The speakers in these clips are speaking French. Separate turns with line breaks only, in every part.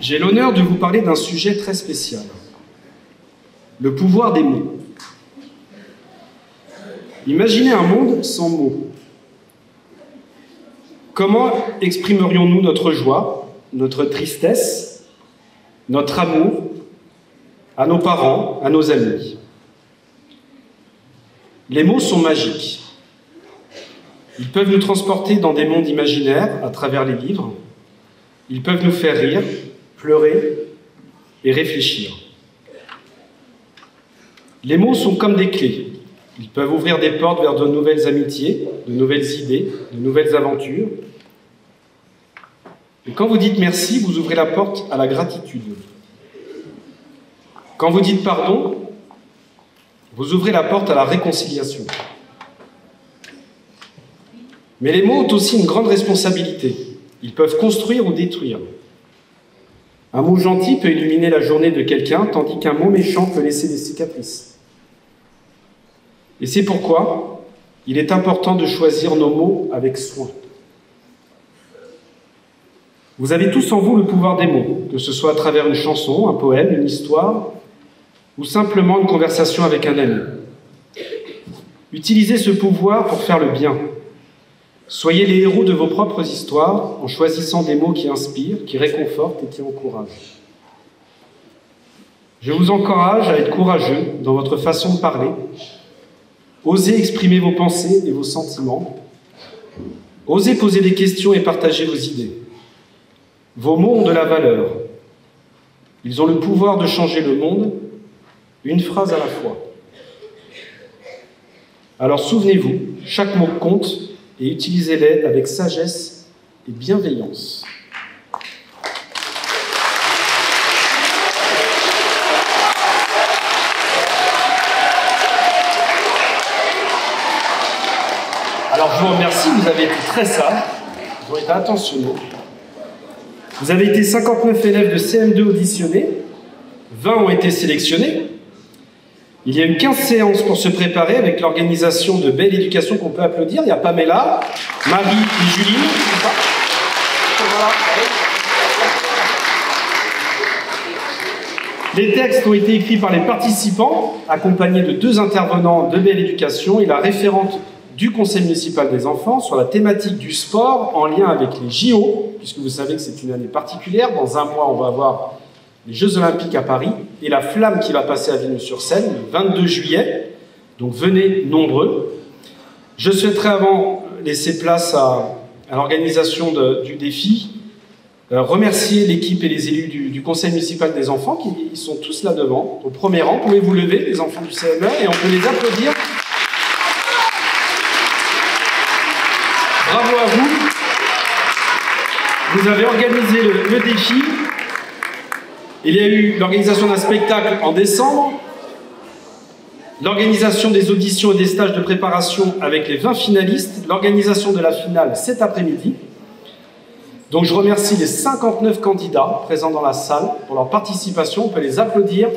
J'ai l'honneur de vous parler d'un sujet très spécial, le pouvoir des mots. Imaginez un monde sans mots. Comment exprimerions-nous notre joie, notre tristesse, notre amour à nos parents, à nos amis? Les mots sont magiques. Ils peuvent nous transporter dans des mondes imaginaires à travers les livres. Ils peuvent nous faire rire, pleurer et réfléchir. Les mots sont comme des clés. Ils peuvent ouvrir des portes vers de nouvelles amitiés, de nouvelles idées, de nouvelles aventures. Et quand vous dites merci, vous ouvrez la porte à la gratitude. Quand vous dites pardon, vous ouvrez la porte à la réconciliation. Mais les mots ont aussi une grande responsabilité. Ils peuvent construire ou détruire. Un mot gentil peut illuminer la journée de quelqu'un, tandis qu'un mot méchant peut laisser des cicatrices. Et c'est pourquoi il est important de choisir nos mots avec soin. Vous avez tous en vous le pouvoir des mots, que ce soit à travers une chanson, un poème, une histoire, ou simplement une conversation avec un ami. Utilisez ce pouvoir pour faire le bien. Soyez les héros de vos propres histoires en choisissant des mots qui inspirent, qui réconfortent et qui encouragent. Je vous encourage à être courageux dans votre façon de parler. Osez exprimer vos pensées et vos sentiments. Osez poser des questions et partager vos idées. Vos mots ont de la valeur. Ils ont le pouvoir de changer le monde, une phrase à la fois. Alors souvenez-vous, chaque mot compte et utilisez-les avec sagesse et bienveillance. Alors je vous remercie, vous avez été très sages, vous avez été attentionnés. Vous avez été 59 élèves de CM2 auditionnés, 20 ont été sélectionnés. Il y a eu 15 séances pour se préparer avec l'organisation de Belle Éducation qu'on peut applaudir. Il y a Pamela, Marie et Juline. Les textes ont été écrits par les participants, accompagnés de 2 intervenants de Belle Éducation et la référente du Conseil municipal des enfants sur la thématique du sport en lien avec les JO, puisque vous savez que c'est une année particulière. Dans un mois, on va avoir les Jeux Olympiques à Paris et la flamme qui va passer à Villeneuve-sur-Seine le 22 juillet. Donc venez nombreux. Je souhaiterais avant laisser place à l'organisation du défi, remercier l'équipe et les élus du Conseil municipal des enfants qui sont tous là devant, au premier rang. Pouvez-vous lever, les enfants du CME, et on peut les applaudir. Bravo à vous. Vous avez organisé le défi. Il y a eu l'organisation d'un spectacle en décembre, l'organisation des auditions et des stages de préparation avec les 20 finalistes, l'organisation de la finale cet après-midi. Donc je remercie les 59 candidats présents dans la salle pour leur participation. On peut les applaudir.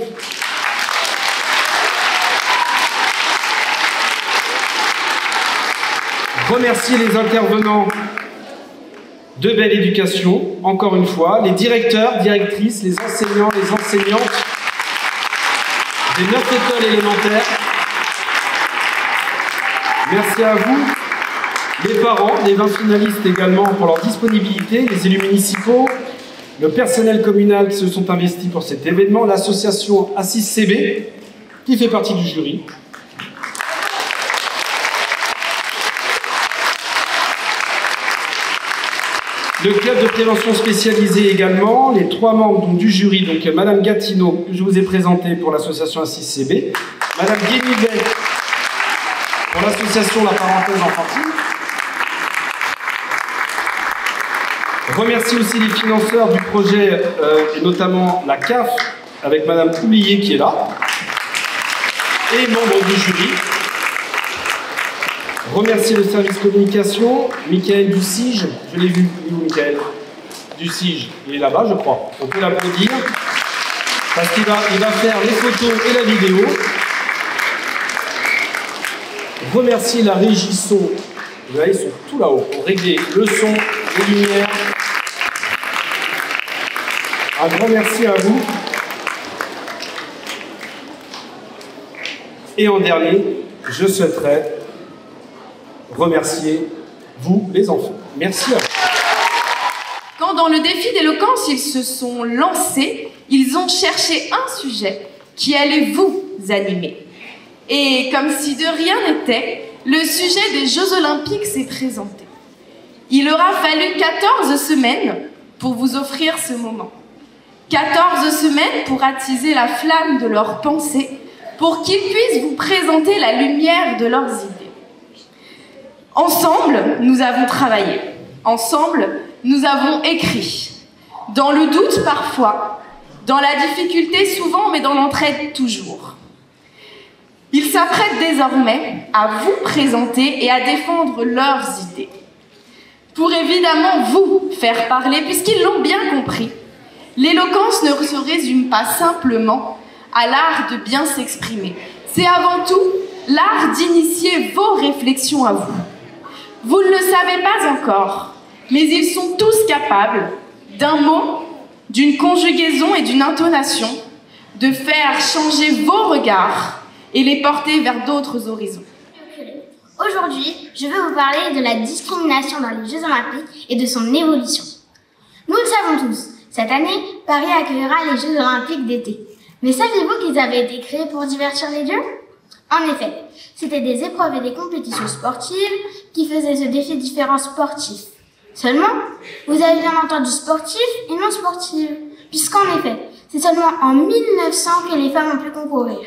Remercier les intervenants de Belle Éducation, encore une fois, les directeurs, directrices, les enseignants, les enseignantes des 9 écoles élémentaires. Merci à vous, les parents, les 20 finalistes également pour leur disponibilité, les élus municipaux, le personnel communal qui se sont investis pour cet événement, l'association Assis CB qui fait partie du jury. Le club de prévention spécialisé également, les 3 membres donc, du jury, donc Madame Gatineau, que je vous ai présenté pour l'association Assis-CB, Madame Guénivet pour l'association La Parenthèse Enfantine. Remercie aussi les financeurs du projet, et notamment la CAF, avec Madame Poulier qui est là, et membre du jury. Remercier le service communication, Michael Ducige, je l'ai vu, où Michael Ducige, il est là-bas je crois, on peut l'applaudir, parce qu'il va faire les photos et la vidéo. Remercier la régie son, vous voyez, ils sont tout là-haut, pour régler le son, les lumières. Un grand merci à vous. Et en dernier, je souhaiterais remercier vous, les enfants. Merci à vous.
Quand dans le défi d'éloquence, ils se sont lancés, ils ont cherché un sujet qui allait vous animer. Et comme si de rien n'était, le sujet des Jeux Olympiques s'est présenté. Il aura fallu 14 semaines pour vous offrir ce moment. 14 semaines pour attiser la flamme de leurs pensées, pour qu'ils puissent vous présenter la lumière de leurs idées. Ensemble, nous avons travaillé. Ensemble, nous avons écrit. Dans le doute parfois, dans la difficulté souvent, mais dans l'entraide toujours. Ils s'apprêtent désormais à vous présenter et à défendre leurs idées. Pour évidemment vous faire parler, puisqu'ils l'ont bien compris, l'éloquence ne se résume pas simplement à l'art de bien s'exprimer. C'est avant tout l'art d'initier vos réflexions à vous. Vous ne le savez pas encore, mais ils sont tous capables d'un mot, d'une conjugaison et d'une intonation, de faire changer vos regards et les porter vers d'autres horizons.
Aujourd'hui, je veux vous parler de la discrimination dans les Jeux Olympiques et de son évolution. Nous le savons tous, cette année, Paris accueillera les Jeux Olympiques d'été. Mais saviez-vous qu'ils avaient été créés pour divertir les dieux ? En effet, c'était des épreuves et des compétitions sportives qui faisaient se défier différents sportifs. Seulement, vous avez bien entendu sportifs et non sportives, puisqu'en effet, c'est seulement en 1900 que les femmes ont pu concourir.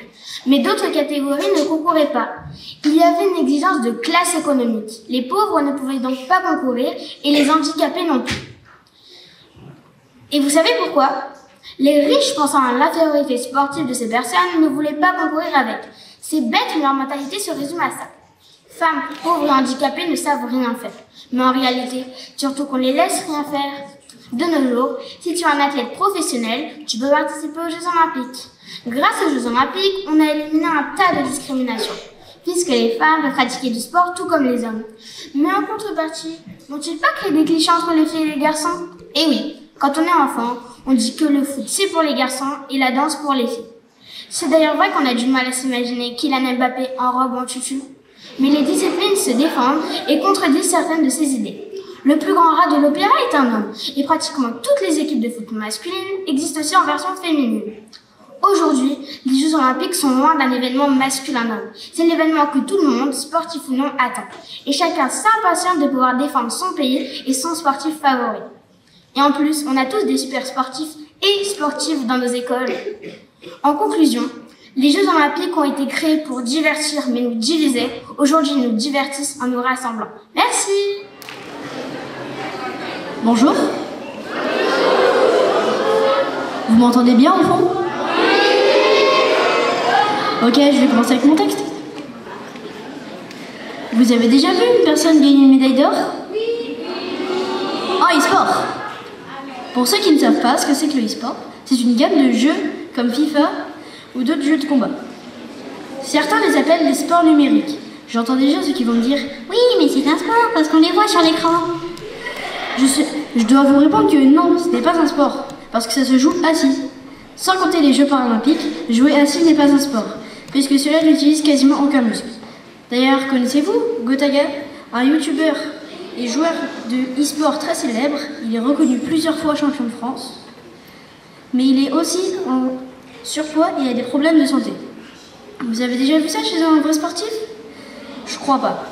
Mais d'autres catégories ne concouraient pas. Il y avait une exigence de classe économique. Les pauvres ne pouvaient donc pas concourir et les handicapés non plus. Et vous savez pourquoi ? Les riches, pensant à l'infériorité sportive de ces personnes, ne voulaient pas concourir avec. C'est bête, mais leur mentalité se résume à ça. Femmes, pauvres et handicapés ne savent rien faire. Mais en réalité, surtout qu'on les laisse rien faire. De nos jours, si tu es un athlète professionnel, tu peux participer aux Jeux Olympiques. Grâce aux Jeux Olympiques, on a éliminé un tas de discriminations, puisque les femmes peuvent pratiquer du sport tout comme les hommes. Mais en contrepartie, n'ont-ils pas créé des clichés entre les filles et les garçons ? Eh oui, quand on est enfant, on dit que le foot c'est pour les garçons et la danse pour les filles. C'est d'ailleurs vrai qu'on a du mal à s'imaginer Kylian Mbappé en robe ou en tutu. Mais les disciplines se défendent et contredisent certaines de ces idées. Le plus grand rat de l'opéra est un homme, et pratiquement toutes les équipes de foot masculines existent aussi en version féminine. Aujourd'hui, les Jeux Olympiques sont loin d'un événement masculin-homme. C'est l'événement que tout le monde, sportif ou non, attend. Et chacun s'impatiente de pouvoir défendre son pays et son sportif favori. Et en plus, on a tous des super sportifs et sportives dans nos écoles. En conclusion, les Jeux Olympiques ont été créés pour divertir mais nous diviser. Aujourd'hui, ils nous divertissent en nous rassemblant. Merci.
Bonjour. Vous m'entendez bien au fond ? Ok, je vais commencer avec mon texte. Vous avez déjà vu une personne gagner une médaille d'or ? En e-sport. Pour ceux qui ne savent pas ce que c'est que le e-sport, c'est une gamme de jeux comme FIFA ou d'autres jeux de combat. Certains les appellent les sports numériques. J'entends déjà ceux qui vont me dire « Oui, mais c'est un sport parce qu'on les voit sur l'écran ». Je dois vous répondre que non, ce n'est pas un sport, parce que ça se joue assis. Sans compter les Jeux paralympiques, jouer assis n'est pas un sport, puisque cela n'utilise quasiment aucun muscle. D'ailleurs, connaissez-vous Gotaga, un youtubeur et joueur de e-sport très célèbre? Il est reconnu plusieurs fois champion de France, mais il est aussi en surpoids et a des problèmes de santé. Vous avez déjà vu ça chez un vrai sportif? Je crois pas.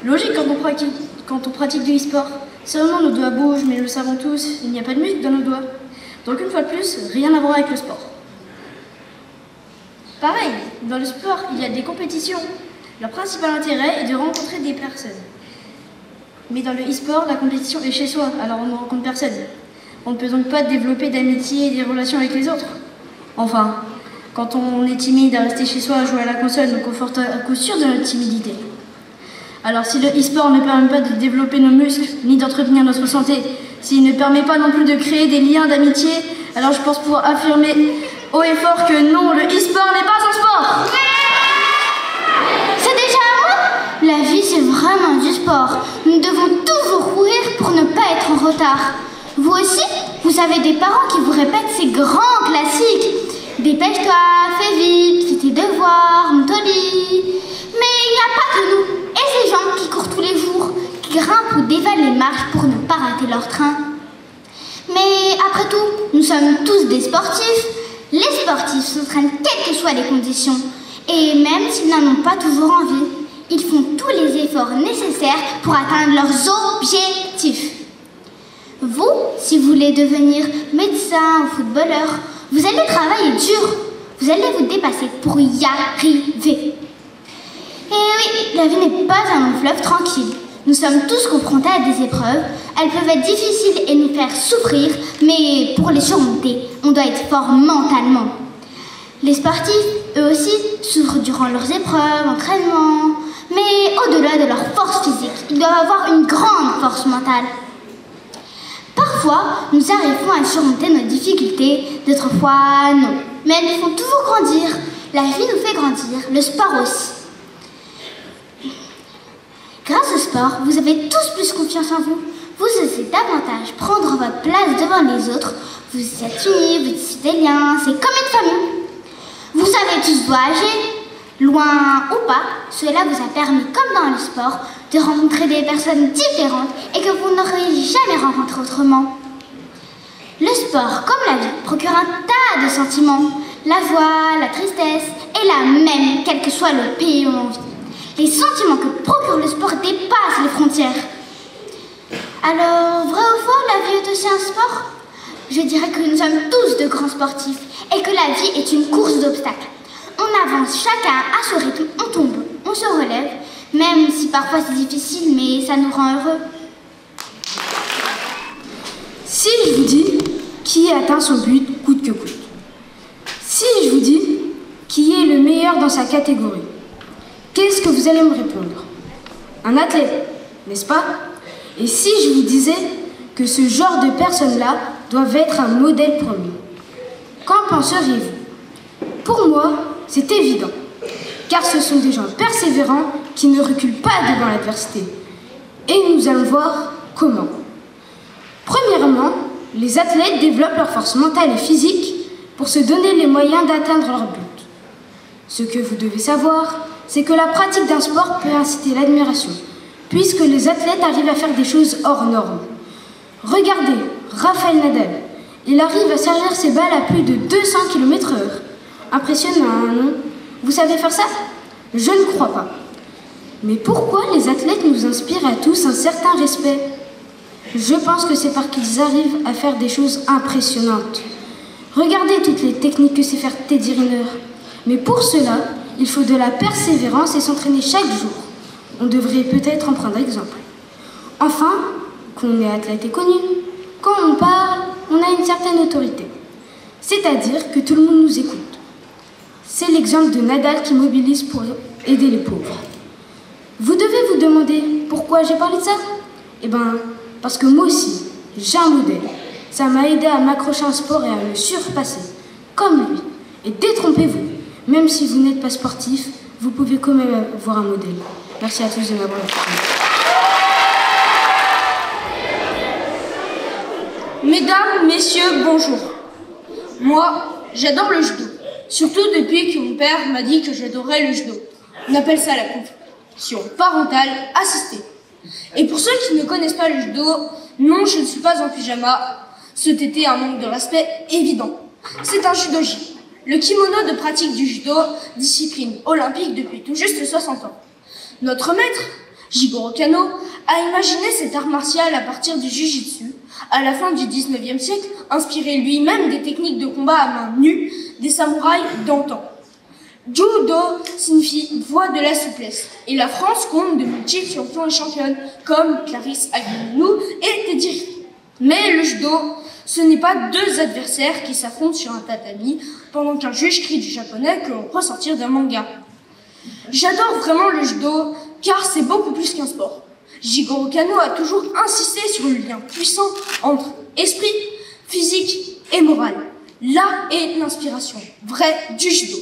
Logique quand on pratique du e-sport. Seulement nos doigts bougent, mais nous le savons tous, il n'y a pas de muscle dans nos doigts. Donc une fois de plus, rien à voir avec le sport. Pareil, dans le sport, il y a des compétitions. Leur principal intérêt est de rencontrer des personnes. Mais dans le e-sport, la compétition est chez soi, alors on ne rencontre personne. On ne peut donc pas développer d'amitié et des relations avec les autres. Enfin, quand on est timide à rester chez soi à jouer à la console, on conforte à coup sûr de notre timidité. Alors si le e-sport ne permet pas de développer nos muscles, ni d'entretenir notre santé, s'il ne permet pas non plus de créer des liens d'amitié, alors je pense pouvoir affirmer haut et fort que non, le e-sport n'est pas un sport.
C'est déjà à moi ? La vie, c'est vraiment du sport. Nous devons toujours courir pour ne pas être en retard. Vous aussi, vous avez des parents qui vous répètent ces grands classiques. Dépêche-toi, fais vite, fais tes devoirs, monte au lit. Mais il n'y a pas que nous et ces gens qui courent tous les jours, qui grimpent ou dévalent les marches pour ne pas rater leur train. Mais après tout, nous sommes tous des sportifs. Les sportifs s'entraînent quelles que soient les conditions. Et même s'ils n'en ont pas toujours envie, ils font tous les efforts nécessaires pour atteindre leurs objectifs. Vous, si vous voulez devenir médecin ou footballeur, vous allez travailler dur. Vous allez vous dépasser pour y arriver. Et oui, la vie n'est pas un long fleuve tranquille. Nous sommes tous confrontés à des épreuves. Elles peuvent être difficiles et nous faire souffrir, mais pour les surmonter, on doit être fort mentalement. Les sportifs, eux aussi, souffrent durant leurs épreuves, entraînements. Mais au-delà de leur force physique, ils doivent avoir une grande force mentale. Parfois, nous arrivons à surmonter nos difficultés, d'autres fois, non. Mais elles nous font toujours grandir. La vie nous fait grandir, le sport aussi. Grâce au sport, vous avez tous plus confiance en vous. Vous osez davantage prendre votre place devant les autres. Vous êtes unis, vous tissez des liens, c'est comme une famille. Vous savez tous voyager, loin ou pas. Cela vous a permis, comme dans le sport, de rencontrer des personnes différentes et que vous n'auriez jamais rencontrées autrement. Le sport, comme la vie, procure un tas de sentiments. La joie, la tristesse et la même, quel que soit le pays où l'on vit. Les sentiments que procure le sport dépassent les frontières. Alors, vrai ou faux, la vie est aussi un sport? Je dirais que nous sommes tous de grands sportifs et que la vie est une course d'obstacles. On avance chacun à ce rythme, on tombe, on se relève, même si parfois c'est difficile, mais ça nous rend heureux.
Si je vous dis qui atteint son but coûte que coûte. Si je vous dis qui est le meilleur dans sa catégorie, qu'est-ce que vous allez me répondre? Un athlète, n'est-ce pas? Et si je vous disais que ce genre de personnes-là doivent être un modèle pour nous, qu'en penseriez-vous? Pour moi, c'est évident, car ce sont des gens persévérants qui ne reculent pas devant l'adversité. Et nous allons voir comment. Premièrement, les athlètes développent leur force mentale et physique pour se donner les moyens d'atteindre leur but. Ce que vous devez savoir, c'est que la pratique d'un sport peut inciter l'admiration, puisque les athlètes arrivent à faire des choses hors normes. Regardez, Rafael Nadal, il arrive à servir ses balles à plus de 200 km/h. Impressionnant, non? Vous savez faire ça? Je ne crois pas. Mais pourquoi les athlètes nous inspirent à tous un certain respect? Je pense que c'est parce qu'ils arrivent à faire des choses impressionnantes. Regardez toutes les techniques que sait faire Teddy Riner. Mais pour cela, il faut de la persévérance et s'entraîner chaque jour. On devrait peut-être en prendre exemple. Enfin, qu'on est athlète et connu, quand on parle, on a une certaine autorité. C'est-à-dire que tout le monde nous écoute. C'est l'exemple de Nadal qui mobilise pour aider les pauvres. Vous devez vous demander pourquoi j'ai parlé de ça? Eh bien, parce que moi aussi, j'ai un modèle. Ça m'a aidé à m'accrocher à un sport et à me surpasser, comme lui. Et détrompez-vous, même si vous n'êtes pas sportif, vous pouvez quand même avoir un modèle. Merci à tous de m'avoir écouté.
Mesdames, messieurs, bonjour. Moi, j'adore le judo. Surtout depuis que mon père m'a dit que j'adorais le judo. On appelle ça la compétition parentale assistée. Et pour ceux qui ne connaissent pas le judo, non, je ne suis pas en pyjama. C'était un manque de respect évident. C'est un judogi. Le kimono de pratique du judo, discipline olympique depuis tout juste 60 ans. Notre maître, Jigoro Kano, a imaginé cet art martial à partir du jujitsu, à la fin du 19e siècle, inspiré lui-même des techniques de combat à main nue des samouraïs d'antan. Judo signifie voie de la souplesse, et la France compte de multiples champions et championnes, comme Clarisse Agnew et Teddy Riner. Mais le judo, ce n'est pas deux adversaires qui s'affrontent sur un tatami pendant qu'un juge crie du japonais que l'on croit sortir d'un manga. J'adore vraiment le judo, car c'est beaucoup plus qu'un sport. Jigoro Kano a toujours insisté sur le lien puissant entre esprit, physique et moral. Là est l'inspiration vraie du judo.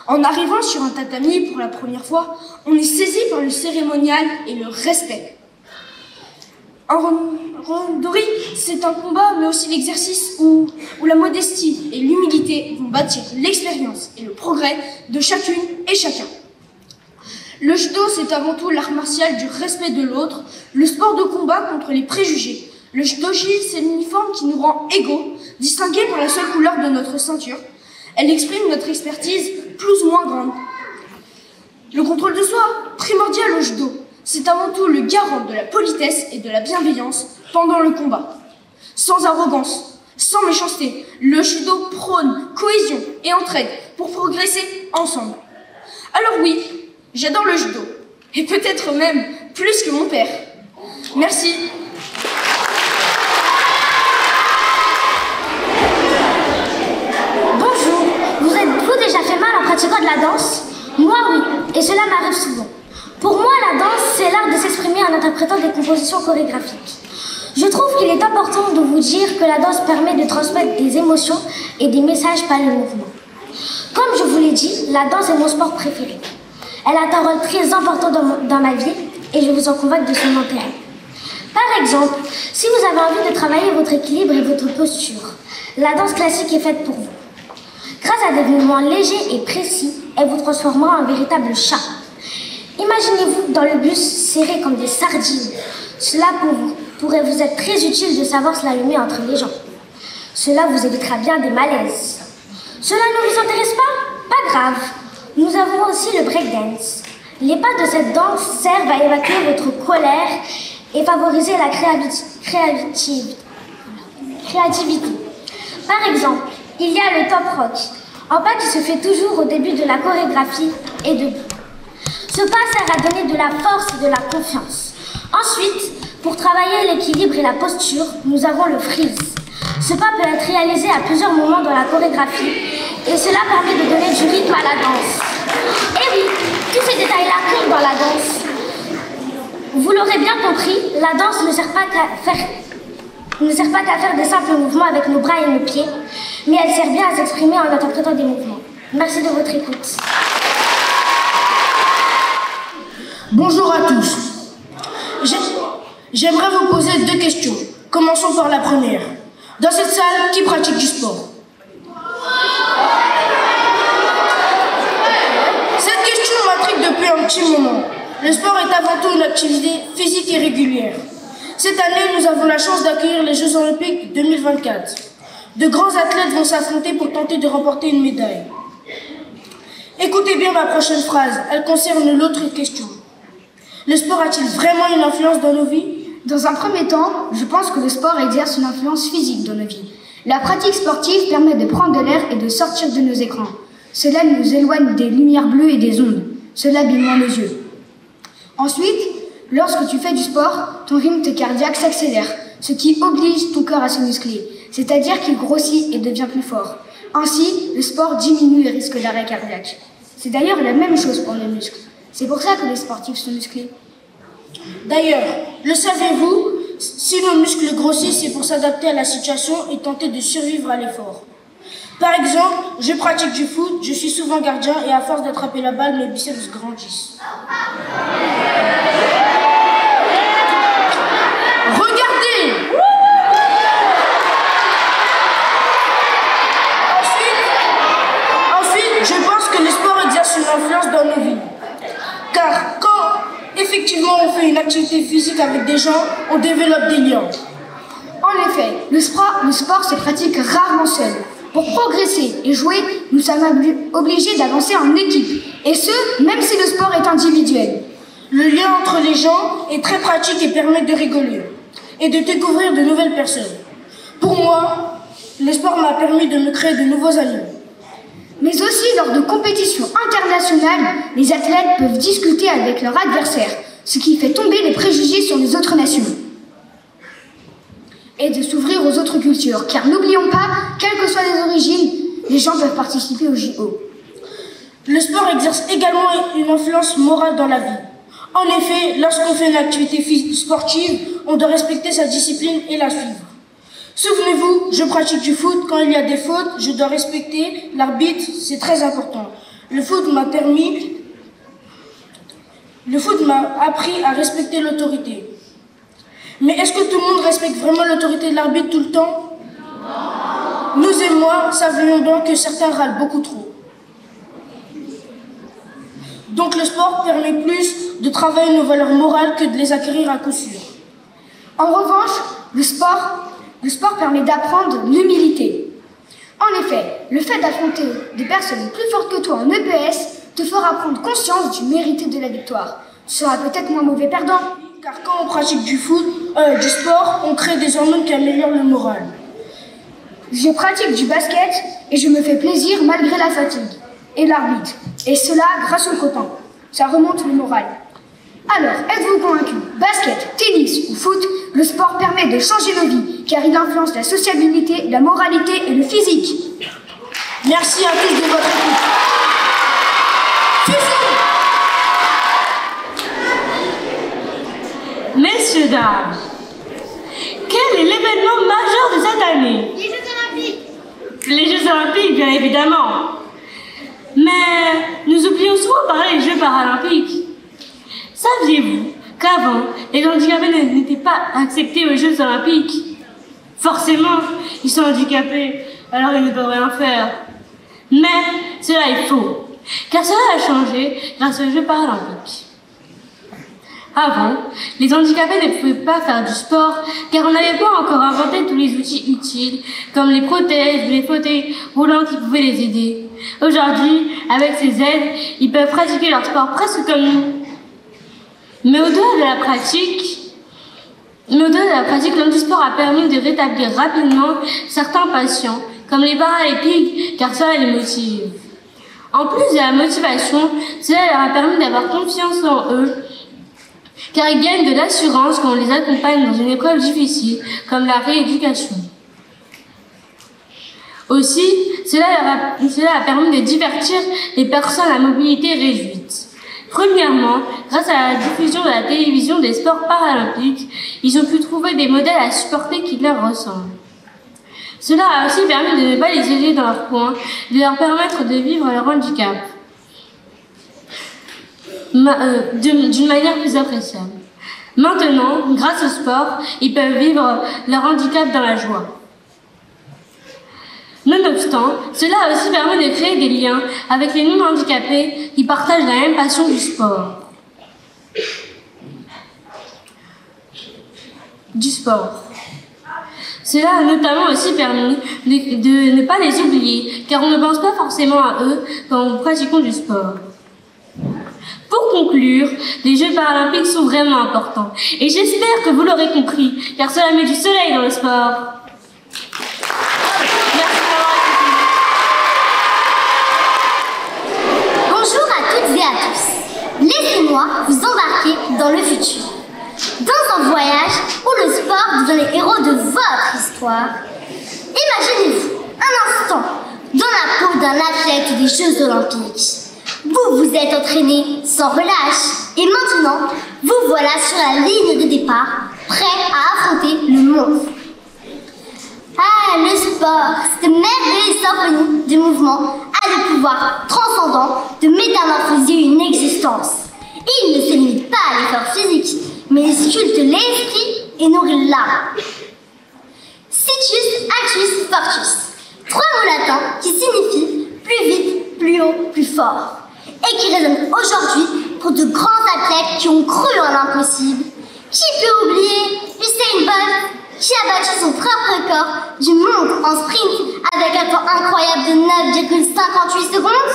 En arrivant sur un tatami pour la première fois, on est saisi par le cérémonial et le respect. En randonnée, c'est un combat, mais aussi l'exercice où la modestie et l'humilité vont bâtir l'expérience et le progrès de chacune et chacun. Le judo, c'est avant tout l'art martial du respect de l'autre, le sport de combat contre les préjugés. Le judogi, c'est l'uniforme qui nous rend égaux, distingués par la seule couleur de notre ceinture. Elle exprime notre expertise plus ou moins grande. Le contrôle de soi, primordial au judo, c'est avant tout le garant de la politesse et de la bienveillance pendant le combat. Sans arrogance, sans méchanceté, le judo prône cohésion et entraide pour progresser ensemble. Alors oui, j'adore le judo, et peut-être même plus que mon père. Merci.
Bonjour, vous êtes-vous déjà fait mal en pratiquant de la danse? Moi oui, et cela m'arrive souvent. Pour moi, la danse, c'est l'art de s'exprimer en interprétant des compositions chorégraphiques. Je trouve qu'il est important de vous dire que la danse permet de transmettre des émotions et des messages par le mouvement. Comme je vous l'ai dit, la danse est mon sport préféré. Elle a un rôle très important dans ma vie et je vous en convainc de son intérêt. Par exemple, si vous avez envie de travailler votre équilibre et votre posture, la danse classique est faite pour vous. Grâce à des mouvements légers et précis, elle vous transformera en un véritable chat. Imaginez-vous dans le bus serré comme des sardines. Cela pourrait vous être très utile de savoir se l'allumer entre les jambes. Cela vous évitera bien des malaises. Cela ne vous intéresse pas? Pas grave. Nous avons aussi le breakdance. Les pas de cette danse servent à évacuer votre colère et favoriser la créativité. Par exemple, il y a le top rock, un pas qui se fait toujours au début de la chorégraphie et debout. Ce pas sert à donner de la force et de la confiance. Ensuite, pour travailler l'équilibre et la posture, nous avons le freeze. Ce pas peut être réalisé à plusieurs moments dans la chorégraphie et cela permet de donner du rythme à la danse. Et oui, tous ces détails-là comptent dans la danse. Vous l'aurez bien compris, la danse ne sert pas qu'à faire des simples mouvements avec nos bras et nos pieds, mais elle sert bien à s'exprimer en interprétant des mouvements. Merci de votre écoute.
Bonjour à tous. J'aimerais vous poser 2 questions. Commençons par la première. Dans cette salle, qui pratique du sport? Cette question m'intrigue depuis un petit moment. Le sport est avant tout une activité physique et régulière. Cette année, nous avons la chance d'accueillir les Jeux Olympiques 2024. De grands athlètes vont s'affronter pour tenter de remporter une médaille. Écoutez bien ma prochaine phrase, elle concerne l'autre question. Le sport a-t-il vraiment une influence dans nos vies?
Dans un premier temps, je pense que le sport exerce une influence physique dans nos vies. La pratique sportive permet de prendre de l'air et de sortir de nos écrans. Cela nous éloigne des lumières bleues et des ondes. Cela abîme moins nos yeux. Ensuite, lorsque tu fais du sport, ton rythme cardiaque s'accélère, ce qui oblige ton cœur à se muscler, c'est-à-dire qu'il grossit et devient plus fort. Ainsi, le sport diminue le risque d'arrêt cardiaque. C'est d'ailleurs la même chose pour les muscles. C'est pour ça que les sportifs sont musclés.
D'ailleurs, le savez-vous, si nos muscles grossissent, c'est pour s'adapter à la situation et tenter de survivre à l'effort. Par exemple, je pratique du foot, je suis souvent gardien et à force d'attraper la balle, mes biceps grandissent. Regardez! Ensuite, je pense que le sport exerce une influence dans nos vies. Car quand effectivement on fait une activité physique avec des gens, on développe des liens.
En effet, le sport se pratique rarement seul. Pour progresser et jouer, nous sommes obligés d'avancer en équipe, et ce, même si le sport est individuel.
Le lien entre les gens est très pratique et permet de rigoler et de découvrir de nouvelles personnes. Pour moi, le sport m'a permis de me créer de nouveaux amis.
Mais aussi lors de compétitions internationales, les athlètes peuvent discuter avec leurs adversaires, ce qui fait tomber les préjugés sur les autres nations. Et de s'ouvrir aux autres cultures, car n'oublions pas, quelles que soient les origines, les gens peuvent participer au JO.
Le sport exerce également une influence morale dans la vie. En effet, lorsqu'on fait une activité sportive, on doit respecter sa discipline et la suivre. Souvenez-vous, je pratique du foot, quand il y a des fautes, je dois respecter l'arbitre, c'est très important. Le foot m'a appris à respecter l'autorité. Mais est-ce que tout le monde respecte vraiment l'autorité de l'arbitre tout le temps? Nous et moi savions donc que certains râlent beaucoup trop. Donc le sport permet plus de travailler nos valeurs morales que de les acquérir à coup sûr.
En revanche, le sport permet d'apprendre l'humilité. En effet, le fait d'affronter des personnes plus fortes que toi en EPS te fera prendre conscience du mérite de la victoire. Tu seras peut-être moins mauvais perdant.
Car quand on pratique du sport, on crée des hormones qui améliorent le moral.
Je pratique du basket et je me fais plaisir malgré la fatigue et l'arbitre. Et cela grâce au copain. Ça remonte le moral. Alors, êtes-vous convaincu? Basket, tennis ou foot, le sport permet de changer nos vies, car il influence la sociabilité, la moralité et le physique.
Merci à tous de votre écoute.
Messieurs, dames, quel est l'événement majeur de cette année?
Les Jeux Olympiques.
Les Jeux Olympiques, bien évidemment. Mais nous oublions souvent parler des Jeux Paralympiques. Saviez-vous qu'avant, les handicapés n'étaient pas acceptés aux Jeux Olympiques? Forcément, ils sont handicapés, alors ils ne peuvent rien faire. Mais cela est faux, car cela a changé grâce aux Jeux Paralympiques. Avant, les handicapés ne pouvaient pas faire du sport car on n'avait pas encore inventé tous les outils utiles comme les prothèses ou les fauteuils roulants qui pouvaient les aider. Aujourd'hui, avec ces aides, ils peuvent pratiquer leur sport presque comme nous. Mais au-delà de la pratique, l'handisport a permis de rétablir rapidement certains patients, comme les paralympiques, car cela les motive. En plus de la motivation, cela leur a permis d'avoir confiance en eux, car ils gagnent de l'assurance quand on les accompagne dans une épreuve difficile, comme la rééducation. Aussi, cela a permis de divertir les personnes à mobilité réduite. Premièrement, grâce à la diffusion de la télévision des sports paralympiques, ils ont pu trouver des modèles à supporter qui leur ressemblent. Cela a aussi permis de ne pas les aider dans leur coin, de leur permettre de vivre leur handicap d'une manière plus appréciable. Maintenant, grâce au sport, ils peuvent vivre leur handicap dans la joie. Nonobstant, cela a aussi permis de créer des liens avec les non-handicapés qui partagent la même passion du sport. Cela a notamment aussi permis de ne pas les oublier, car on ne pense pas forcément à eux quand nous pratiquons du sport. Pour conclure, les Jeux Paralympiques sont vraiment importants, et j'espère que vous l'aurez compris, car cela met du soleil dans le sport.
Bonjour à toutes et à tous. Laissez-moi vous embarquer dans le futur. Dans un voyage où le sport devient les héros de votre histoire. Imaginez-vous un instant dans la peau d'un athlète des Jeux Olympiques. Vous vous êtes entraîné sans relâche et maintenant, vous voilà sur la ligne de départ, prêt à affronter le monde. Ah, le sport, cette merveilleuse symphonie de mouvements a le pouvoir transcendant de métamorphoser une existence. Il ne se limite pas à l'effort physique, mais il sculpte l'esprit et nourrit l'âme. Situs, actus, fortus. 3 mots latins qui signifient plus vite, plus haut, plus fort. Et qui résonnent aujourd'hui pour de grands athlètes qui ont cru en l'impossible. Qui peut oublier Usain Bolt, qui a battu son propre record du monde en sprint avec un temps incroyable de 9,58 secondes?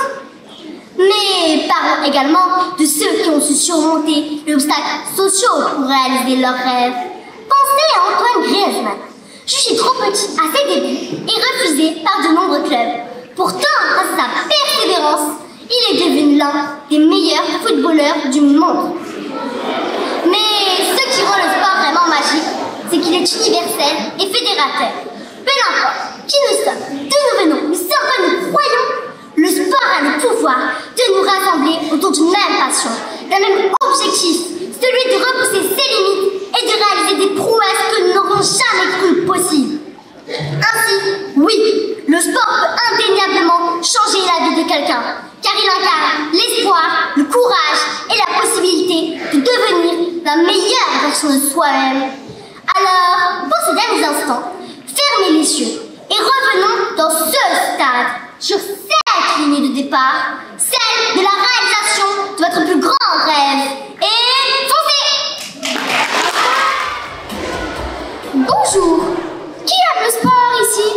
Mais parlons également de ceux qui ont su surmonter les obstacles sociaux pour réaliser leurs rêves. Pensez à Antoine Griezmann, jugé trop petit à ses débuts et refusé par de nombreux clubs. Pourtant, grâce à sa persévérance, il est devenu l'un des meilleurs footballeurs du monde. Mais ce qui rend le sport vraiment magique, c'est qu'il est universel et fédérateur. Peu importe qui nous sommes, d'où nous venons, nous sommes quoi nous croyons, le sport a le pouvoir de nous rassembler autour d'une même passion, d'un même objectif, celui de repousser ses limites et de réaliser des prouesses que nous n'aurions jamais cru possibles. Ainsi, oui, le sport peut indéniablement changer la vie de quelqu'un, car il incarne l'espoir, le courage et la possibilité de devenir la meilleure version de soi-même. Bonjour. Qui aime le sport ici?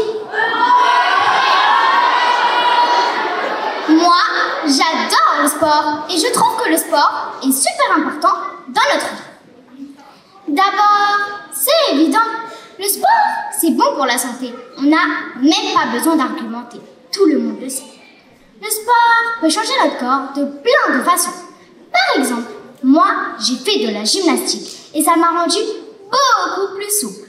Moi, j'adore le sport et je trouve que le sport est super important dans notre vie. D'abord, c'est évident, le sport, c'est bon pour la santé. On n'a même pas besoin d'argumenter. Tout le monde le sait. Le sport peut changer notre corps de plein de façons. Par exemple, moi, j'ai fait de la gymnastique et ça m'a rendu beaucoup plus souple.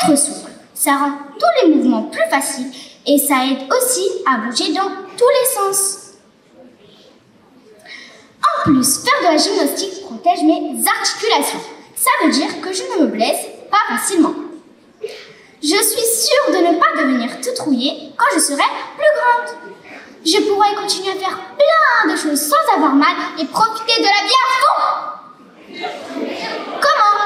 Être souple, ça rend tous les mouvements plus faciles et ça aide aussi à bouger dans tous les sens. En plus, faire de la gymnastique protège mes articulations. Ça veut dire que je ne me blesse pas facilement. Je suis sûre de ne pas devenir toute rouillée quand je serai plus grande. Je pourrai continuer à faire plein de choses sans avoir mal et profiter de la vie à fond. Comment?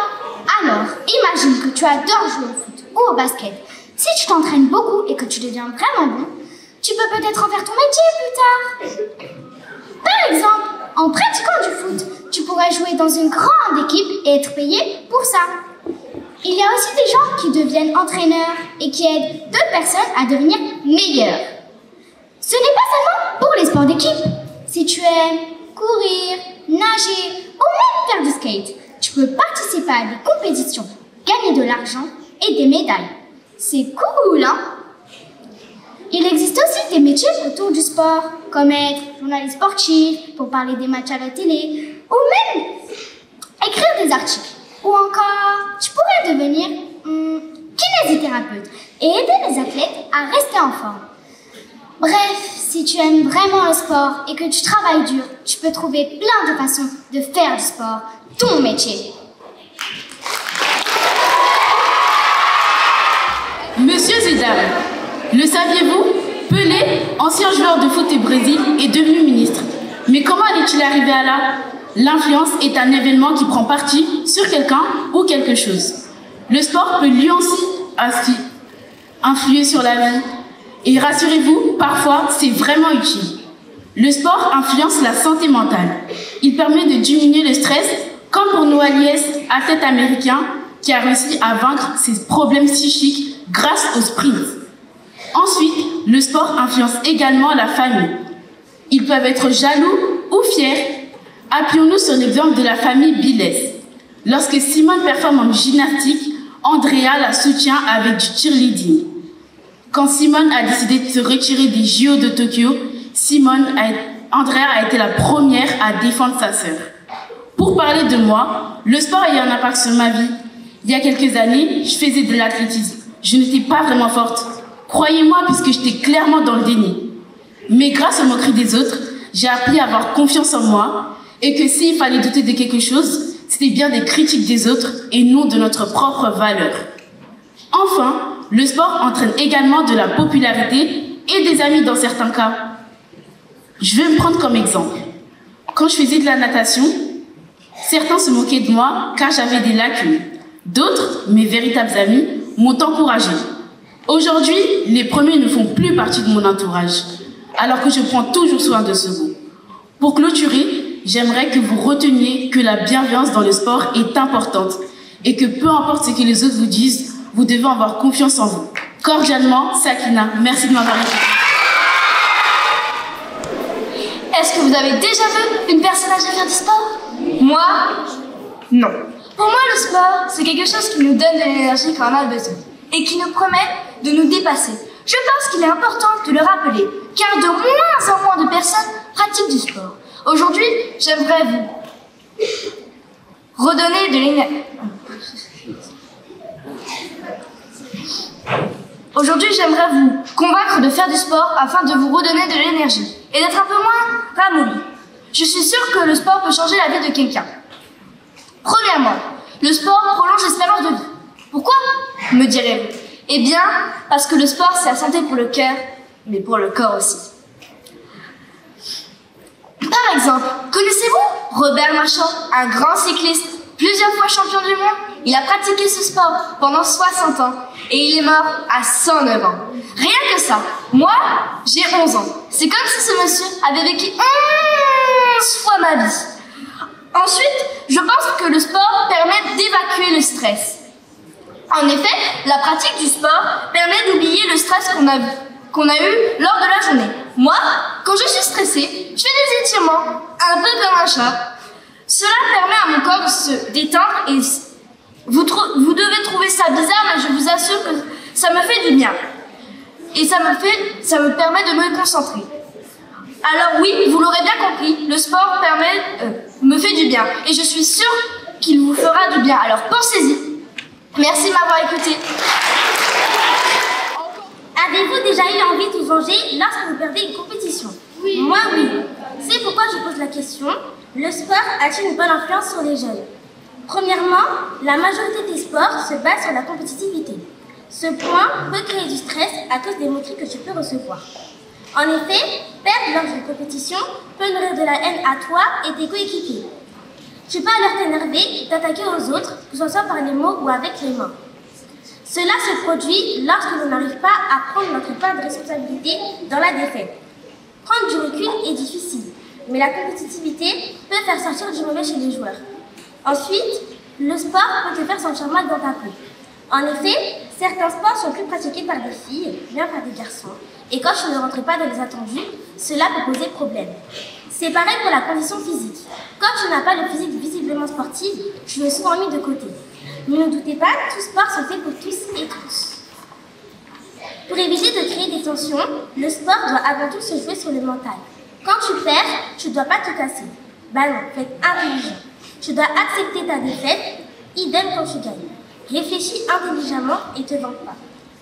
Alors, imagine que tu adores jouer au foot ou au basket. Si tu t'entraînes beaucoup et que tu deviens vraiment bon, tu peux peut-être en faire ton métier plus tard. Par exemple, en pratiquant du foot, tu pourrais jouer dans une grande équipe et être payé pour ça. Il y a aussi des gens qui deviennent entraîneurs et qui aident d'autres personnes à devenir meilleures. Ce n'est pas seulement pour les sports d'équipe. Si tu aimes courir, nager ou même faire du skate, tu peux participer à des compétitions, gagner de l'argent et des médailles. C'est cool, hein? Il existe aussi des métiers autour du sport, comme être journaliste sportif, pour parler des matchs à la télé, ou même écrire des articles. Ou encore, tu pourrais devenir kinésithérapeute et aider les athlètes à rester en forme. Bref, si tu aimes vraiment le sport et que tu travailles dur, tu peux trouver plein de façons de faire du sport ton métier.
Messieurs et dames, le saviez-vous? Pelé, ancien joueur de foot du Brésil, est devenu ministre. Mais comment en est-il arrivé à là? L'influence est un événement qui prend parti sur quelqu'un ou quelque chose. Le sport peut lui aussi influer sur la vie. Et rassurez-vous, parfois, c'est vraiment utile. Le sport influence la santé mentale. Il permet de diminuer le stress, comme pour Noah Lyles, athlète américain, qui a réussi à vaincre ses problèmes psychiques grâce au sprint. Ensuite, le sport influence également la famille. Ils peuvent être jaloux ou fiers. Appuyons-nous sur l'exemple de la famille Biles. Lorsque Simone performe en gymnastique, Andrea la soutient avec du cheerleading. Quand Simone a décidé de se retirer des JO de Tokyo, Andrea a été la première à défendre sa sœur. Pour parler de moi, le sport a eu un impact sur ma vie. Il y a quelques années, je faisais de l'athlétisme. Je n'étais pas vraiment forte. Croyez-moi, puisque j'étais clairement dans le déni. Mais grâce aux moqueries des autres, j'ai appris à avoir confiance en moi et que s'il fallait douter de quelque chose, c'était bien des critiques des autres et non de notre propre valeur. Enfin, le sport entraîne également de la popularité et des amis dans certains cas. Je vais me prendre comme exemple. Quand je faisais de la natation, certains se moquaient de moi car j'avais des lacunes. D'autres, mes véritables amis, m'ont encouragé. Aujourd'hui, les premiers ne font plus partie de mon entourage, alors que je prends toujours soin de ce goût. Pour clôturer, j'aimerais que vous reteniez que la bienveillance dans le sport est importante et que peu importe ce que les autres vous disent, vous devez avoir confiance en vous. Cordialement, Sakina. Merci de m'avoir écouté.
Est-ce que vous avez déjà vu une personne âgée faire du sport?
Moi, non.
Pour moi, le sport, c'est quelque chose qui nous donne de l'énergie quand on a besoin et qui nous promet de nous dépasser. Je pense qu'il est important de le rappeler, car de moins en moins de personnes pratiquent du sport. Aujourd'hui, j'aimerais vous redonner de l'énergie. Aujourd'hui, j'aimerais vous convaincre de faire du sport afin de vous redonner de l'énergie et d'être un peu moins ramolli. Je suis sûre que le sport peut changer la vie de quelqu'un. Premièrement, le sport prolonge l'espérance de vie. Pourquoi, me direz-vous? Eh bien, parce que le sport, c'est la santé pour le cœur, mais pour le corps aussi. Par exemple, connaissez-vous Robert Marchand, un grand cycliste, plusieurs fois champion du monde? Il a pratiqué ce sport pendant 60 ans et il est mort à 109 ans. Rien que ça, moi, j'ai 11 ans. C'est comme si ce monsieur avait vécu 11 fois ma vie. Ensuite, je pense que le sport permet d'évacuer le stress. En effet, la pratique du sport permet d'oublier le stress qu'on a eu lors de la journée. Moi, quand je suis stressée, je fais des étirements, un peu comme un chat. Cela permet à mon corps de se détendre et vous devez trouver ça bizarre, mais je vous assure que ça me fait du bien. Et ça me permet de me concentrer. Alors oui, vous l'aurez bien compris, le sport me fait du bien. Et je suis sûre qu'il vous fera du bien. Alors pensez-y. Merci de m'avoir écouté.
Avez-vous déjà eu envie de vous venger lorsque vous perdez une compétition? Oui. Moi, oui. C'est pourquoi je pose la question. Le sport a-t-il une bonne influence sur les jeunes? Premièrement, la majorité des sports se base sur la compétitivité. Ce point peut créer du stress à cause des moqueries que tu peux recevoir. En effet, perdre lors d'une compétition peut nourrir de la haine à toi et tes coéquipiers. Tu peux alors t'énerver et t'attaquer aux autres, que ce soit par les mots ou avec les mains. Cela se produit lorsque l'on n'arrive pas à prendre notre part de responsabilité dans la défaite. Prendre du recul est difficile, mais la compétitivité peut faire sortir du mauvais chez les joueurs. Ensuite, le sport peut te faire sentir mal dans ta peau. En effet, certains sports sont plus pratiqués par des filles, bien par des garçons, et quand tu ne rentres pas dans les attendus, cela peut poser problème. C'est pareil pour la condition physique. Quand tu n'as pas de physique visiblement sportive, tu es souvent mis de côté. Mais ne doutez pas, tout sport se fait pour tous et tous. Pour éviter de créer des tensions, le sport doit avant tout se jouer sur le mental. Quand tu perds, tu ne dois pas te casser. Bah non, faut être intelligent. Tu dois accepter ta défaite, idem quand tu gagnes. Réfléchis intelligemment et te vante pas.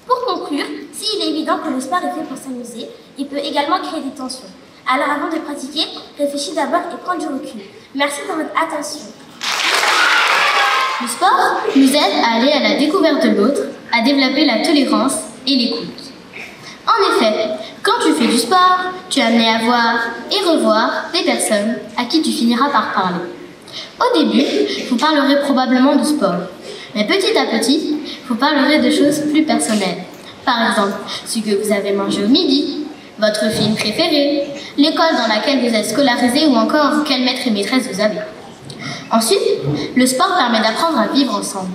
Pour conclure, s'il est évident que le sport est fait pour s'amuser, il peut également créer des tensions. Alors avant de pratiquer, réfléchis d'abord et prends du recul. Merci pour votre attention.
Le sport nous aide à aller à la découverte de l'autre, à développer la tolérance et l'écoute. En effet, quand tu fais du sport, tu es amené à voir et revoir des personnes à qui tu finiras par parler. Au début, vous parlerez probablement de sport, mais petit à petit, vous parlerez de choses plus personnelles. Par exemple, ce que vous avez mangé au midi, votre film préféré, l'école dans laquelle vous êtes scolarisé ou encore quel maître et maîtresse vous avez. Ensuite, le sport permet d'apprendre à vivre ensemble.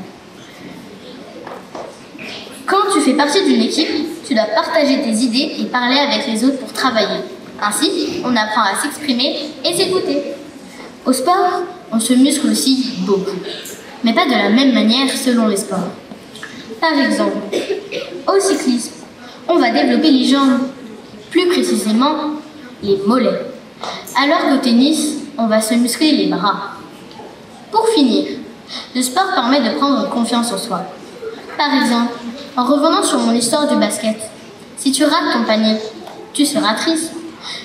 Quand tu fais partie d'une équipe, tu dois partager tes idées et parler avec les autres pour travailler. Ainsi, on apprend à s'exprimer et s'écouter. Au sport, on se muscle aussi beaucoup, mais pas de la même manière selon les sports. Par exemple, au cyclisme, on va développer les jambes, plus précisément les mollets, alors qu'au tennis, on va se muscler les bras. Pour finir, le sport permet de prendre confiance en soi. Par exemple, en revenant sur mon histoire du basket, si tu rates ton panier, tu seras triste,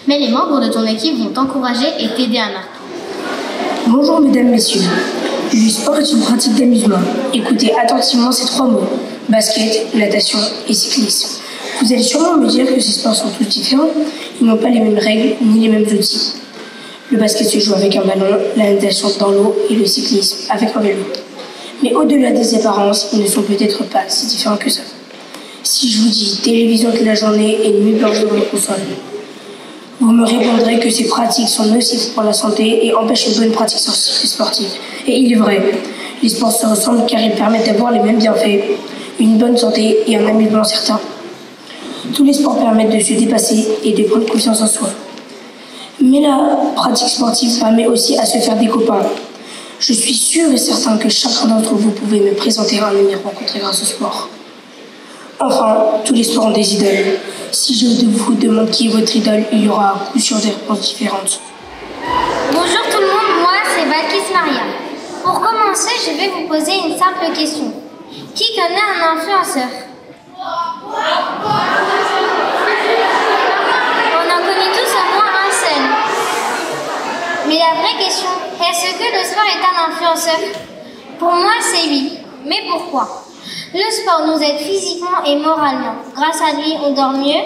mais les membres de ton équipe vont t'encourager et t'aider à marquer.
Bonjour mesdames, messieurs. Le sport est une pratique d'amusement. Écoutez attentivement ces trois mots: basket, natation et cyclisme. Vous allez sûrement me dire que ces sports sont tous différents. Ils n'ont pas les mêmes règles ni les mêmes outils. Le basket se joue avec un ballon, la natation dans l'eau et le cyclisme avec un vélo. Mais au-delà des apparences, ils ne sont peut-être pas si différents que ça. Si je vous dis télévision toute la journée et nuit blanche devant la console, vous me répondrez que ces pratiques sont nocives pour la santé et empêchent une bonne pratique sportive. Et il est vrai, les sports se ressemblent car ils permettent d'avoir les mêmes bienfaits, une bonne santé et un amusement certain. Tous les sports permettent de se dépasser et de prendre confiance en soi. Mais la pratique sportive permet aussi à se faire des copains. Je suis sûr et certain que chacun d'entre vous pouvez me présenter un ami rencontré grâce au sport. Enfin, tous les sports ont des idoles. Si je vous demande qui est votre idole, il y aura à coup sûr des réponses différentes.
Bonjour tout le monde, moi c'est Valkis Maria. Pour commencer, je vais vous poser une simple question. Qui connaît un influenceur? On en connaît tous au moins un seul. Mais la vraie question, est-ce que le sport est un influenceur? Pour moi, c'est oui. Mais pourquoi? Le sport nous aide physiquement et moralement. Grâce à lui, on dort mieux,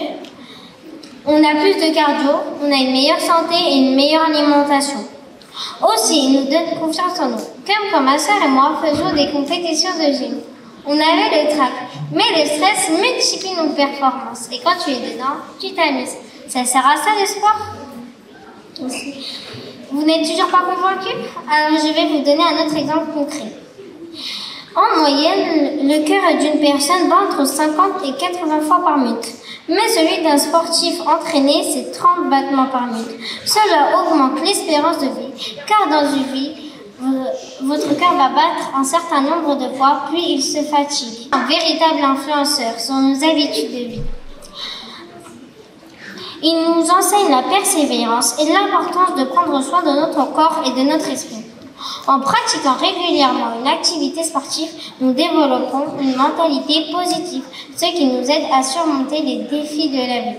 on a plus de cardio, on a une meilleure santé et une meilleure alimentation. Aussi, il nous donne confiance en nous. Comme quand ma soeur et moi faisions des compétitions de gym. On avait le trac, mais le stress multiplie nos performances. Et quand tu es dedans, tu t'amuses. Ça sert à ça le sport aussi. Vous n'êtes toujours pas convaincu? Alors je vais vous donner un autre exemple concret. En moyenne, le cœur d'une personne bat entre 50 et 80 fois par minute. Mais celui d'un sportif entraîné, c'est 30 battements par minute. Cela augmente l'espérance de vie, car dans une vie, votre cœur va battre un certain nombre de fois, puis il se fatigue. Un véritable influenceur sur nos habitudes de vie. Il nous enseigne la persévérance et l'importance de prendre soin de notre corps et de notre esprit. En pratiquant régulièrement une activité sportive, nous développons une mentalité positive, ce qui nous aide à surmonter les défis de la vie.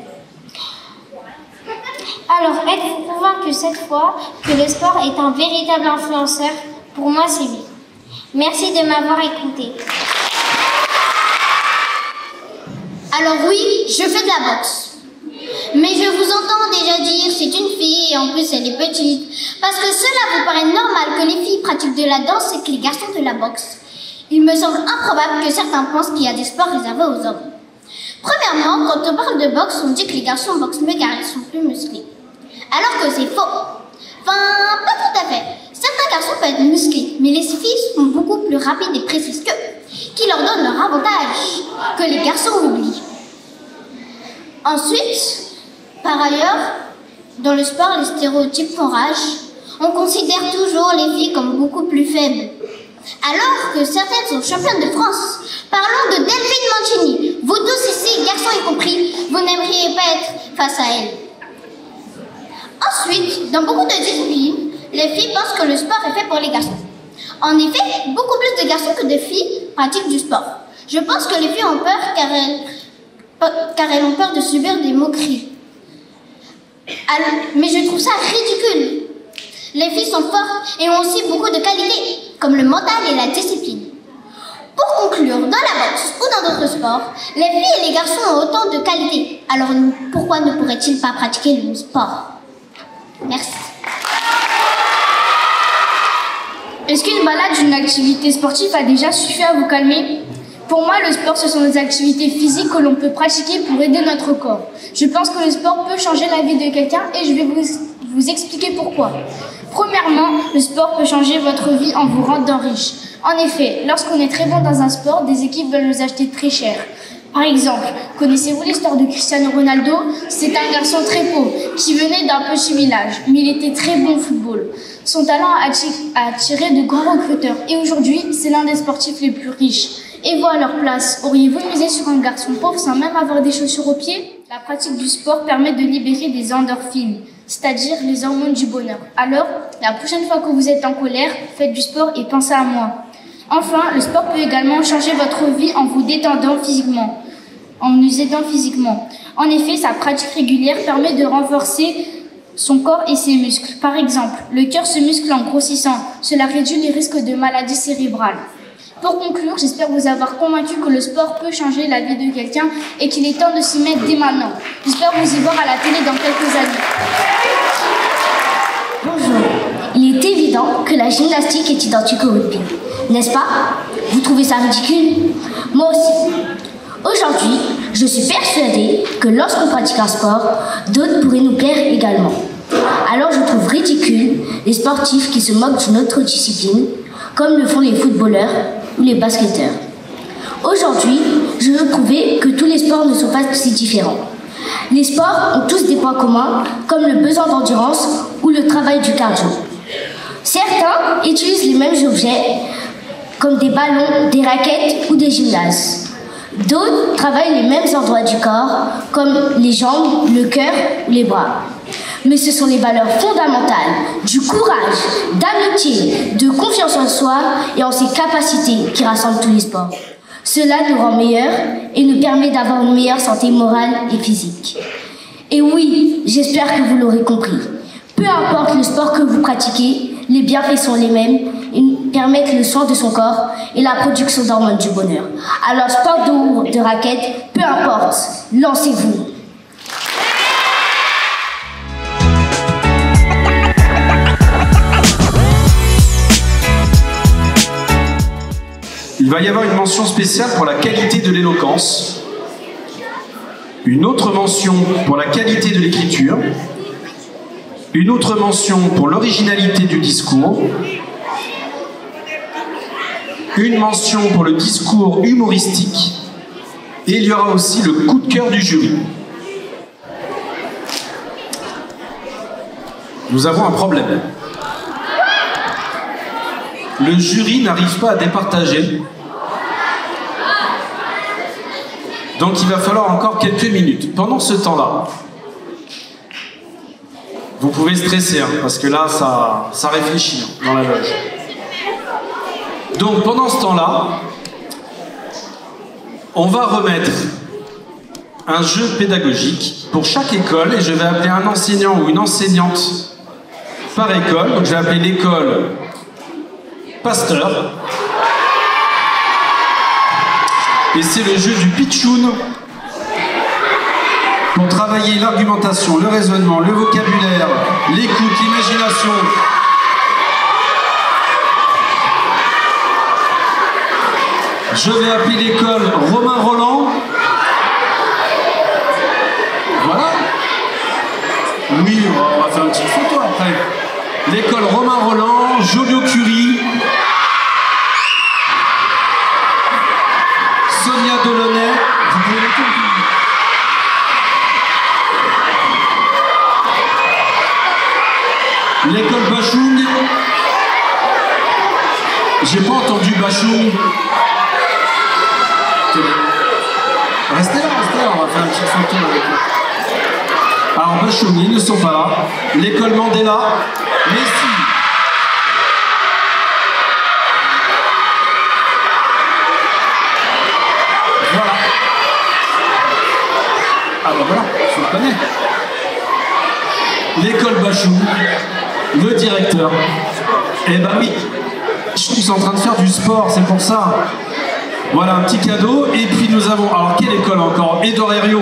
Alors, êtes-vous convaincu cette fois que le sport est un véritable influenceur? Pour moi, c'est oui. Merci de m'avoir écouté.
Alors oui, je fais de la boxe. Mais je vous entends déjà dire c'est une fille et en plus elle est petite. Parce que cela vous paraît normal que les filles pratiquent de la danse et que les garçons de la boxe. Il me semble improbable que certains pensent qu'il y a des sports réservés aux hommes. Premièrement, quand on parle de boxe, on dit que les garçons boxent mieux car ils sont plus musclés. Alors que c'est faux. Enfin, pas tout à fait. Certains garçons peuvent être musclés, mais les filles sont beaucoup plus rapides et précises qu'eux, qui leur donnent leur avantage, que les garçons oublient. Ensuite, par ailleurs, dans le sport, les stéréotypes font rage. On considère toujours les filles comme beaucoup plus faibles. Alors que certaines sont championnes de France. Parlons de Delphine Mancini. Vous tous ici, garçons y compris, vous n'aimeriez pas être face à elle. Ensuite, dans beaucoup de disciplines, les filles pensent que le sport est fait pour les garçons. En effet, beaucoup plus de garçons que de filles pratiquent du sport. Je pense que les filles ont peur car elles ont peur de subir des moqueries. Mais je trouve ça ridicule. Les filles sont fortes et ont aussi beaucoup de qualités, comme le mental et la discipline. Pour conclure, dans la boxe ou dans d'autres sports, les filles et les garçons ont autant de qualités. Alors pourquoi ne pourraient-ils pas pratiquer le sport? Merci.
Est-ce qu'une balade d'une activité sportive a déjà suffi à vous calmer? Pour moi, le sport, ce sont des activités physiques que l'on peut pratiquer pour aider notre corps. Je pense que le sport peut changer la vie de quelqu'un et je vais vous expliquer pourquoi. Premièrement, le sport peut changer votre vie en vous rendant riche. En effet, lorsqu'on est très bon dans un sport, des équipes veulent nous acheter très cher. Par exemple, connaissez-vous l'histoire de Cristiano Ronaldo? C'est un garçon très pauvre qui venait d'un petit village, mais il était très bon au football. Son talent a attiré de grands recruteurs et aujourd'hui, c'est l'un des sportifs les plus riches. Et vous, à leur place, auriez-vous misé sur un garçon pauvre sans même avoir des chaussures aux pieds? La pratique du sport permet de libérer des endorphines, c'est-à-dire les hormones du bonheur. Alors, la prochaine fois que vous êtes en colère, faites du sport et pensez à moi. Enfin, le sport peut également changer votre vie en vous détendant physiquement, en nous aidant physiquement. En effet, sa pratique régulière permet de renforcer son corps et ses muscles. Par exemple, le cœur se muscle en grossissant. Cela réduit les risques de maladies cérébrales. Pour conclure, j'espère vous avoir convaincu que le sport peut changer la vie de quelqu'un et qu'il est temps de s'y mettre dès maintenant. J'espère vous y voir à la télé dans quelques années.
Bonjour. Il est évident que la gymnastique est identique au rugby, n'est-ce pas? Vous trouvez ça ridicule? Moi aussi. Aujourd'hui, je suis persuadée que lorsqu'on pratique un sport, d'autres pourraient nous plaire également. Alors je trouve ridicule les sportifs qui se moquent d'une autre discipline, comme le font les footballeurs ou les basketteurs. Aujourd'hui, je veux prouver que tous les sports ne sont pas si différents. Les sports ont tous des points communs, comme le besoin d'endurance ou le travail du cardio. Certains utilisent les mêmes objets, comme des ballons, des raquettes ou des gymnases. D'autres travaillent les mêmes endroits du corps, comme les jambes, le cœur ou les bras. Mais ce sont les valeurs fondamentales du courage, d'amitié, de confiance en soi et en ses capacités qui rassemblent tous les sports. Cela nous rend meilleurs et nous permet d'avoir une meilleure santé morale et physique. Et oui, j'espère que vous l'aurez compris. Peu importe le sport que vous pratiquez, les bienfaits sont les mêmes et permettent le soin de son corps et la production d'hormones du bonheur. Alors, sport ou de raquette, peu importe, lancez-vous.
Il va y avoir une mention spéciale pour la qualité de l'éloquence, une autre mention pour la qualité de l'écriture, une autre mention pour l'originalité du discours, une mention pour le discours humoristique et il y aura aussi le coup de cœur du jury. Nous avons un problème. Le jury n'arrive pas à départager. Donc il va falloir encore quelques minutes. Pendant ce temps-là, vous pouvez stresser, hein, parce que là, ça réfléchit hein, dans la loge. Donc pendant ce temps-là, on va remettre un jeu pédagogique pour chaque école et je vais appeler un enseignant ou une enseignante par école. Donc je vais appeler l'école Pasteur. Et c'est le jeu du pitchoun pour travailler l'argumentation, le raisonnement, le vocabulaire, l'écoute, l'imagination. Je vais appeler l'école Romain Roland. Voilà. Oui, on va faire une petite photo après. L'école Romain Roland, Joliot-Curie, Sonia Delaunay. Vous pouvez noter. L'école Bachung. J'ai pas entendu Bachung. Restez là, on va faire une petite photo avec eux. Alors Bachung, ils ne sont pas là. L'école Mandela, Messi. Voilà. Ah bah voilà, je le connais. L'école Bachung, le directeur. Eh ben oui, je suis en train de faire du sport, c'est pour ça. Voilà un petit cadeau. Et puis nous avons, alors quelle école encore? Edor Herriot.